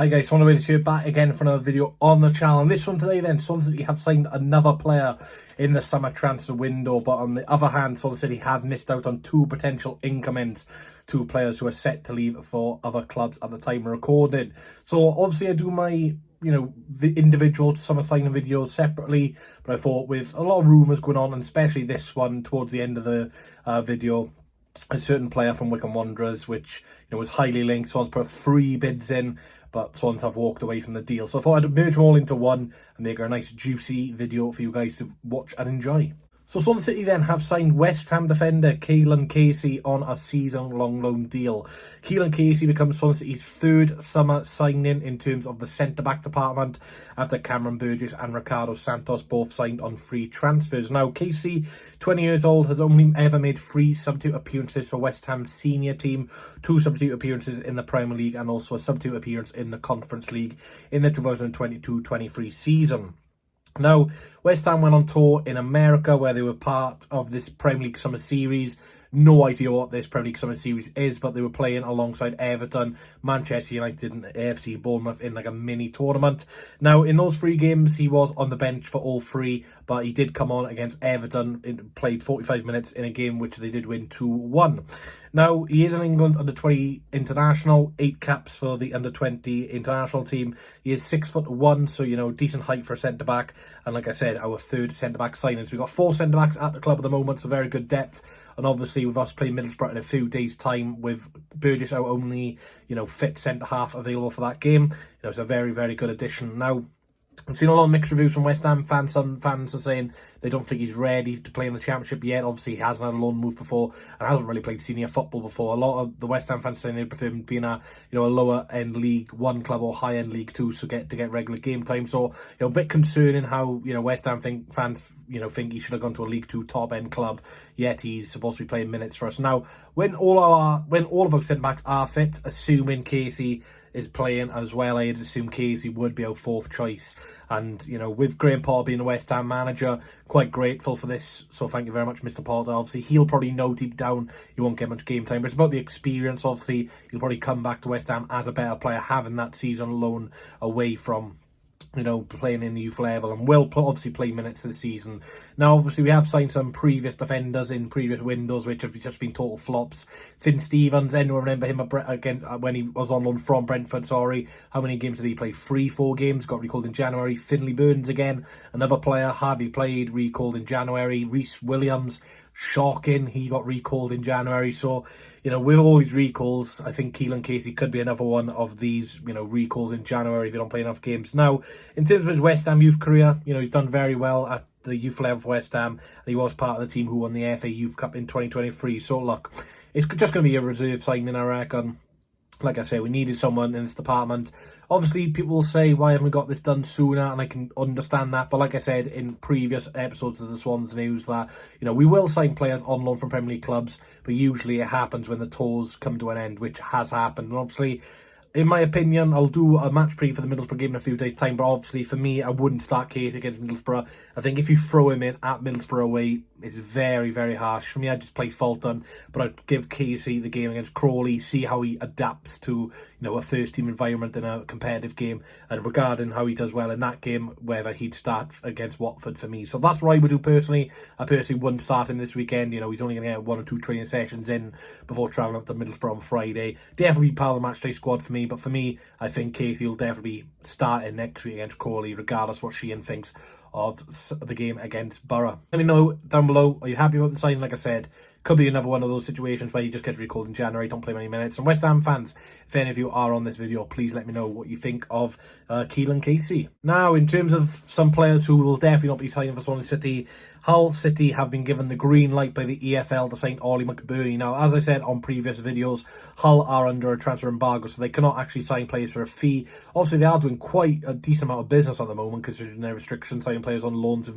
Hi guys, Swansea City here back again for another video on the channel. And this one today then, Swansea City have signed another player in the summer transfer window, but on the other hand, Swansea City have missed out on two potential incomings, two players who are set to leave for other clubs at the time of recording. So obviously I do my the individual summer signing videos separately, but I thought with a lot of rumours going on, and especially this one towards the end of the video, a certain player from Wycombe Wanderers, which was highly linked. Swans put 3 bids in, but Swans have walked away from the deal. So I thought I'd merge them all into one and make a nice juicy video for you guys to watch and enjoy. So Swansea City then have signed West Ham defender Kaelan Casey on a season-long loan deal. Kaelan Casey becomes Swansea City's third summer signing in terms of the centre-back department, after Cameron Burgess and Ricardo Santos both signed on free transfers. Now, Casey, 20 years old, has only ever made 3 substitute appearances for West Ham's senior team, 2 substitute appearances in the Premier League and also a substitute appearance in the Conference League in the 2022-23 season. Now, West Ham went on tour in America where they were part of this Premier League Summer Series. No idea what this Premier League Summer Series is, but they were playing alongside Everton, Manchester United and AFC Bournemouth in like a mini tournament. Now, in those 3 games, he was on the bench for all 3, but he did come on against Everton and played 45 minutes in a game which they did win 2-1. Now, he is an England under-20 international, 8 caps for the under-20 international team. He is 6'1", so, decent height for a centre-back. And like I said, our third centre-back signing. So we've got 4 centre-backs at the club at the moment, so very good depth. And obviously, with us playing Middlesbrough in a few days' time, with Burgess our only, fit centre-half available for that game, it's a very, very good addition. Now, I've seen a lot of mixed reviews from West Ham fans. Some fans are saying they don't think he's ready to play in the Championship yet. Obviously, he hasn't had a loan move before and hasn't really played senior football before. A lot of the West Ham fans saying they prefer him being a lower end League 1 club or high end League 2 to get regular game time. So a bit concerning how West Ham fans think he should have gone to a League 2 top end club. Yet he's supposed to be playing minutes for us now. When all of our centre backs are fit, assuming Casey is playing as well, I'd assume Casey would be our 4th choice. And, with Graham Potter being the West Ham manager, quite grateful for this. So thank you very much, Mr. Potter. Obviously, he'll probably know deep down he won't get much game time. But it's about the experience. Obviously, he'll probably come back to West Ham as a better player, having that season loan away from playing in the youth level, and will obviously play minutes this season. Now, obviously, we have signed some previous defenders in previous windows, which have just been total flops. Finn Stevens, anyone remember him again when he was on loan from Brentford, How many games did he play? 3-4 games, got recalled in January. Finley Burns again, another player, hardly played, recalled in January. Reece Williams, shocking, he got recalled in January. So, with all these recalls, I think Kaelan Casey could be another one of these, recalls in January if you don't play enough games. Now, in terms of his West Ham youth career, he's done very well at the youth level for West Ham, and he was part of the team who won the FA Youth Cup in 2023. So, look, it's just going to be a reserve signing, I reckon. Like I say, we needed someone in this department. Obviously, people will say, why haven't we got this done sooner? And I can understand that. But like I said in previous episodes of the Swans News, that, we will sign players on loan from Premier League clubs, but usually it happens when the tours come to an end, which has happened. And obviously, in my opinion, I'll do a match preview for the Middlesbrough game in a few days' time, but obviously for me, I wouldn't start Casey against Middlesbrough. I think if you throw him in at Middlesbrough away, it's very, very harsh. For me, I'd just play Fulton, but I'd give Casey the game against Crawley, see how he adapts to, a first-team environment in a competitive game, and regarding how he does well in that game, whether he'd start against Watford for me. So that's what I would do personally. I personally wouldn't start him this weekend. He's only going to get 1 or 2 training sessions in before travelling up to Middlesbrough on Friday. Definitely be part of the matchday squad for me. But for me, I think Casey will definitely be starting next week against Crawley, regardless what Sheehan thinks of the game against Borough. Let me know down below. Are you happy with the sign? Like I said, could be another one of those situations where he just gets recalled in January, don't play many minutes. And West Ham fans, if any of you are on this video, please let me know what you think of Kaelan Casey. Now, in terms of some players who will definitely not be signing for Swansea City, Hull City have been given the green light by the EFL to sign Oli McBurnie. Now, as I said on previous videos, Hull are under a transfer embargo, so they cannot actually sign players for a fee. Obviously, they are doing quite a decent amount of business at the moment, considering their restrictions, signing signing players on loans with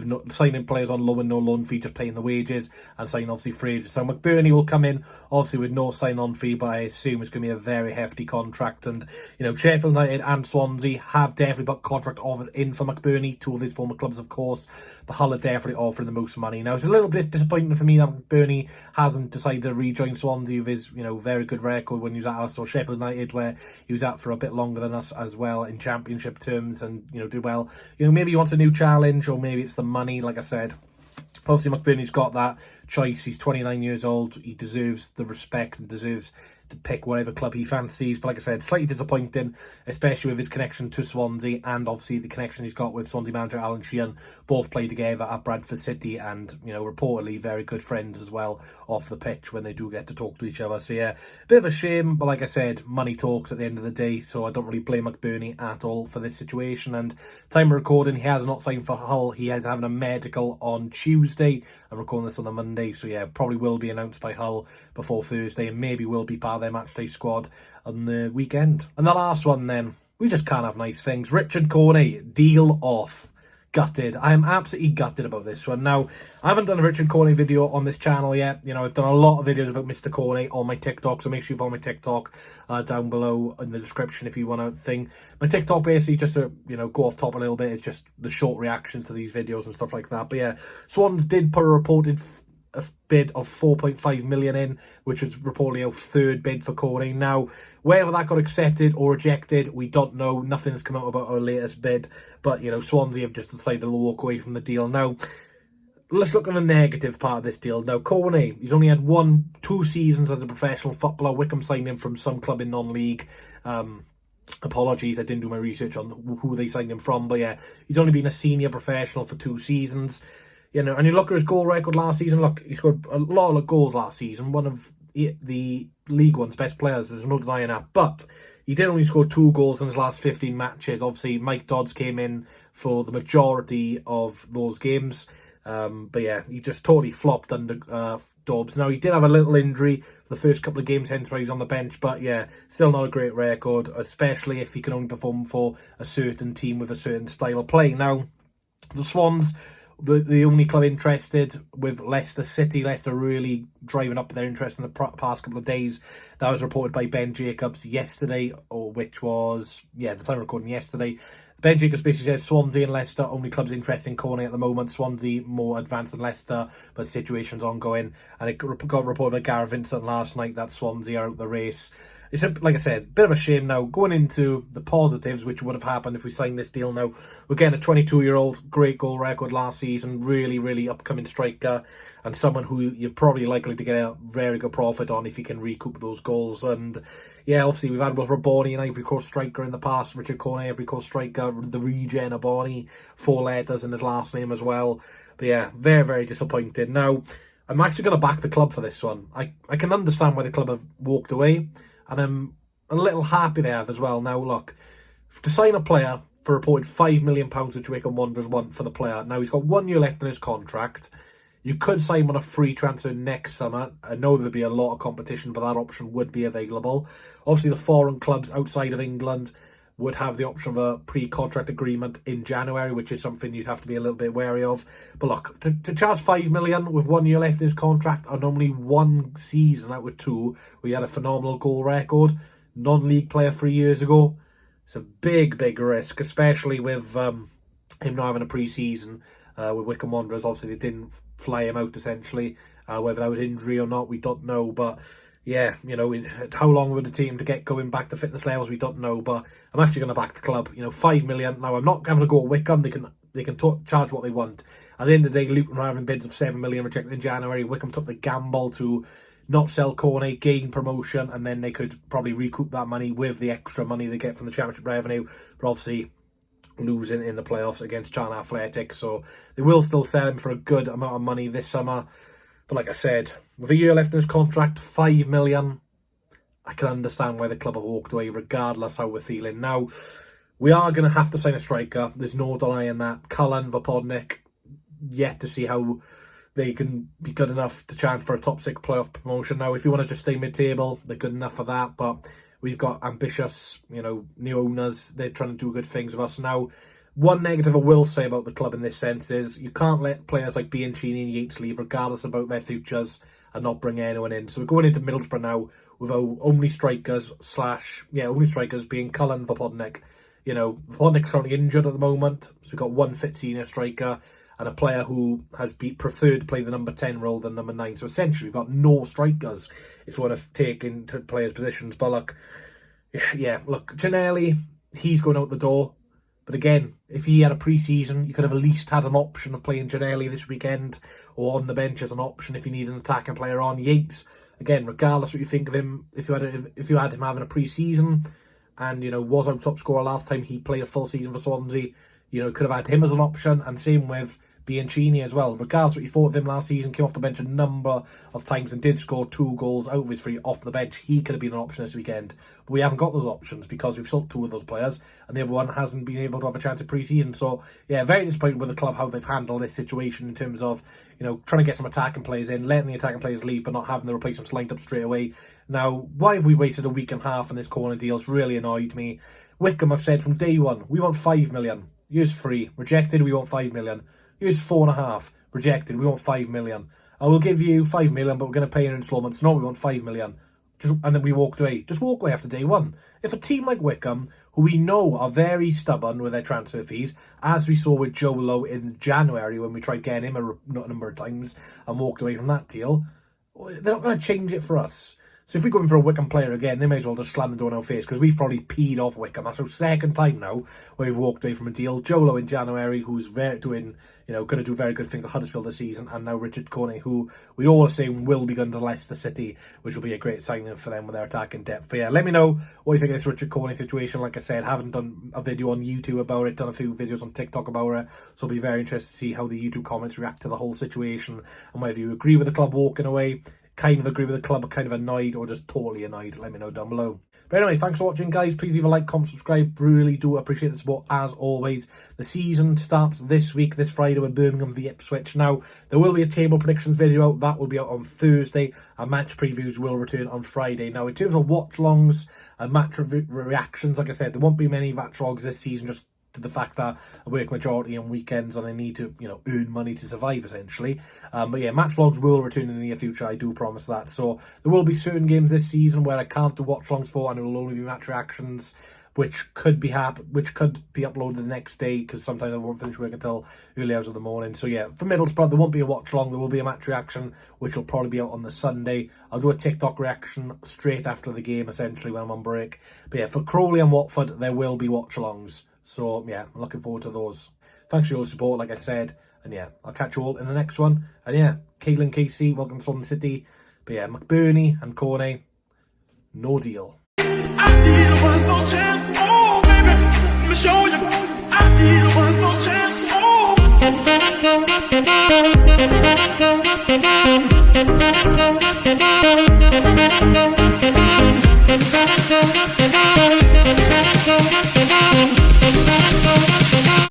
no signing players on loan and no loan fee, just paying the wages, and signing obviously free agents. So McBurnie will come in obviously with no sign-on fee, but I assume it's going to be a very hefty contract. And Sheffield United and Swansea have definitely put contract offers in for McBurnie, two of his former clubs, of course. But Hull are definitely offering the most money. Now, it's a little bit disappointing for me that McBurnie hasn't decided to rejoin Swansea with his very good record when he was at us, or Sheffield United, where he was at for a bit longer than us as well in championship terms, and did well. Maybe he wants a new challenge, or maybe it's the money. Like I said, obviously McBurnie's got that choice. He's 29 years old. He deserves the respect and deserves to pick whatever club he fancies. But like I said, slightly disappointing, especially with his connection to Swansea, and obviously the connection he's got with Swansea manager Alan Sheehan. Both played together at Bradford City, and reportedly very good friends as well off the pitch when they do get to talk to each other. So yeah, bit of a shame, but like I said, money talks at the end of the day, so I don't really blame McBurnie at all for this situation. And time of recording, he has not signed for Hull. He is having a medical on Tuesday. I'm recording this on the Monday, so yeah, probably will be announced by Hull before Thursday, and maybe will be part of their matchday squad on the weekend. And the last one then, we just can't have nice things. Richard Kone, deal off. Gutted. I am absolutely gutted about this one. Now, I haven't done a Richard Kone video on this channel yet. I've done a lot of videos about Mr. Kone on my TikTok, so make sure you follow my TikTok down below in the description if you want to think. My TikTok, basically, just to go off top a little bit, it's just the short reactions to these videos and stuff like that. But yeah, Swans did put a reported a bid of 4.5 million in, which was reportedly a third bid for Kone. Now, whether that got accepted or rejected, we don't know. Nothing's come out about our latest bid, but Swansea have just decided to walk away from the deal. Now, let's look at the negative part of this deal. Now, Kone, he's only had 2 seasons as a professional footballer. Wickham signed him from some club in non-league. Apologies, I didn't do my research on who they signed him from, but yeah, he's only been a senior professional for 2 seasons. And you look at his goal record last season. Look, he scored a lot of goals last season. One of the League One's best players. There's no denying that. But he did only score 2 goals in his last 15 matches. Obviously, Mike Dodds came in for the majority of those games. But yeah, he just totally flopped under Dobbs. Now, he did have a little injury for the first couple of games, hence why he's on the bench. But yeah, still not a great record, especially if he can only perform for a certain team with a certain style of play. Now, the Swans, the only club interested with Leicester City. Leicester really driving up their interest in the past couple of days. That was reported by Ben Jacobs yesterday, which was, the time of recording yesterday. Ben Jacobs basically said Swansea and Leicester, only clubs interested in Kone at the moment. Swansea more advanced than Leicester, but situation's ongoing. And it got reported by Gareth Vincent last night that Swansea are out the race. It's, like I said, bit of a shame now. Going into the positives, which would have happened if we signed this deal now. We're getting a 22-year-old, great goal record last season, really, really upcoming striker, and someone who you're probably likely to get a very good profit on if you can recoup those goals. And yeah, obviously we've had Oli McBurnie, an Ivory Coast striker in the past, Richard Kone, Ivory Coast striker, the regen Abani, 4 letters in his last name as well. But yeah, very, very disappointed. Now, I'm actually going to back the club for this one. I can understand why the club have walked away, and I'm a little happy they have as well. Now, look, to sign a player for reported £5 million, which Wickham Wanderers want for the player. Now, he's got 1 year left in his contract. You could sign him on a free transfer next summer. I know there'd be a lot of competition, but that option would be available. Obviously, the foreign clubs outside of England would have the option of a pre-contract agreement in January, which is something you'd have to be a little bit wary of. But look, to charge £5 million with 1 year left in his contract and only 1 season out of 2, where he had a phenomenal goal record, non-league player 3 years ago, it's a big, big risk, especially with him not having a pre-season with Wickham Wanderers. Obviously, they didn't fly him out, essentially. Whether that was injury or not, we don't know. But yeah, how long would it take him to get going back to fitness levels? We don't know. But I'm actually going to back the club. £5 million. Now, I'm not having to go at Wickham. They can charge what they want. At the end of the day, Luton were having bids of £7 million rejected in January. Wickham took the gamble to not sell Kone, gain promotion, and then they could probably recoup that money with the extra money they get from the championship revenue. But obviously, losing in the playoffs against Charlton Athletic, so they will still sell him for a good amount of money this summer. But like I said, with a year left in his contract, £5 million, I can understand why the club have walked away, regardless how we're feeling. Now, we are going to have to sign a striker. There's no denying that. Kaelan Casey, yet to see how they can be good enough to chance for a top 6 playoff promotion. Now, if you want to just stay mid-table, they're good enough for that, but we've got ambitious, new owners. They're trying to do good things with us. Now, One negative I will say about the club in this sense is you can't let players like Bianchini and Yates leave regardless about their futures and not bring anyone in. So we're going into Middlesbrough now with our only strikers being Cullen, Vopodnik. You know, Vopodnik's currently injured at the moment, so we've got one fit senior striker and a player who has preferred to play the number 10 role than number 9. So essentially we've got no strikers if you want to take into players' positions. But look, Giannelli, he's going out the door. But again, if he had a pre-season, you could have at least had an option of playing Giannelli this weekend or on the bench as an option if you need an attacking player on. Yates, again, regardless what you think of him, if you had him having a pre-season and, you know, was our top scorer last time he played a full season for Swansea, you know, could have had him as an option, and same with Bianchini as well. Regardless what you thought of him last season, came off the bench a number of times and did score 2 goals out of his 3 off the bench. He could have been an option this weekend. But we haven't got those options because we've sold 2 of those players and the other one hasn't been able to have a chance at pre-season. So, yeah, very disappointed with the club how they've handled this situation in terms of, you know, trying to get some attacking players in, letting the attacking players leave but not having the replacements lined up straight away. Now, why have we wasted a week and a half on this corner deal? It's really annoyed me. Wickham have said from day one, we want 5 million. Use 3. Rejected, we want 5 million. Here's 4.5. Rejected. We want 5 million. I will give you 5 million, but we're going to pay in instalments. No, we want 5 million. And then we walked away. Just walk away after day one. If a team like Wickham, who we know are very stubborn with their transfer fees, as we saw with Joe Lowe in January when we tried getting him a number of times and walked away from that deal, they're not going to change it for us. So if we go in for a Wickham player again, they may as well just slam the door in our face because we've probably peed off Wickham. That's our second time now where we've walked away from a deal. Jolo in January, who's going to do very good things at Huddersfield this season, and now Richard Kone, who we all assume will be going to Leicester City, which will be a great signing for them with their attacking depth. But yeah, let me know what you think of this Richard Kone situation. Like I said, haven't done a video on YouTube about it, done a few videos on TikTok about it, so I'll be very interested to see how the YouTube comments react to the whole situation and whether you agree with the club walking away, kind of agree with the club, kind of annoyed, or just totally annoyed. Let me know down below. But anyway, thanks for watching, guys. Please leave a like, comment, subscribe. Really do appreciate the support as always. The season starts this week, this Friday, with Birmingham v Ipswich. Now, there will be a table predictions video out. That will be out on Thursday. And match previews will return on Friday. Now, in terms of watch-longs and match reactions, like I said, there won't be many match-logs this season, just to the fact that I work majority on weekends and I need to, you know, earn money to survive, essentially. But yeah, match vlogs will return in the near future, I do promise that. So there will be certain games this season where I can't do watch longs for, and it will only be match reactions, which could be uploaded the next day, because sometimes I won't finish work until early hours of the morning. So yeah, for Middlesbrough, there won't be a watch long, there will be a match reaction, which will probably be out on the Sunday. I'll do a TikTok reaction straight after the game, essentially, when I'm on break. But yeah, for Crowley and Watford, there will be watch longs. So, yeah, I'm looking forward to those. Thanks for your support, like I said. And, yeah, I'll catch you all in the next one. And, yeah, Kaelan Casey, welcome to Swansea City. But, yeah, McBurnie and Kone, no deal. I